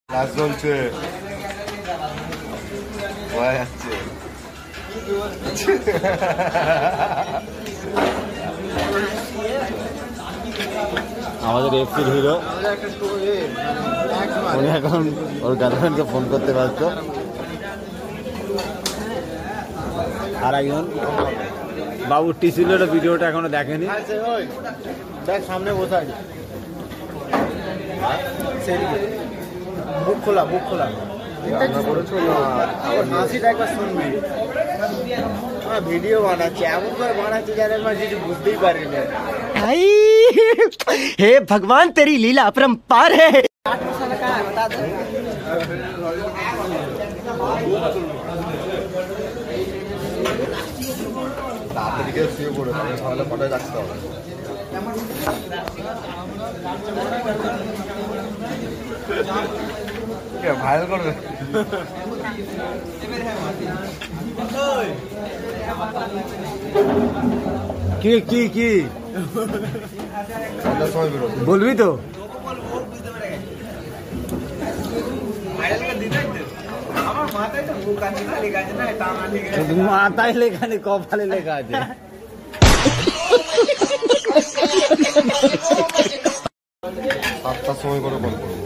কাজ চলছে যাচ্ছে আমাদের এফসির হিরো উনি এখন ওর গার্লফ্রেন্ডকে ফোন করতে ব্যস্ত। আর একজন বাবু টিসিলের ভিডিওটা এখনো দেখেনি। দেখ সামনে বসে আছে, বুক খোলা বুক খোলা হাসিটা একবার শুনবি। ভিডিও বানাচ্ছে এমন করে বানাচ্ছে যারা কিছু বুঝতেই পারি না। हे भगवान तेरी लीला अपरंपार है। তাড়াতাড়ি শুয়ে পড়ে তাহলে ফটোয় রাখতে হবে। ভাইরাল করবে কি কি কি বলবি তো? মাথায় লেখা নেই, কপালে লেখা আছে। 7টার সময় করে কল করবো।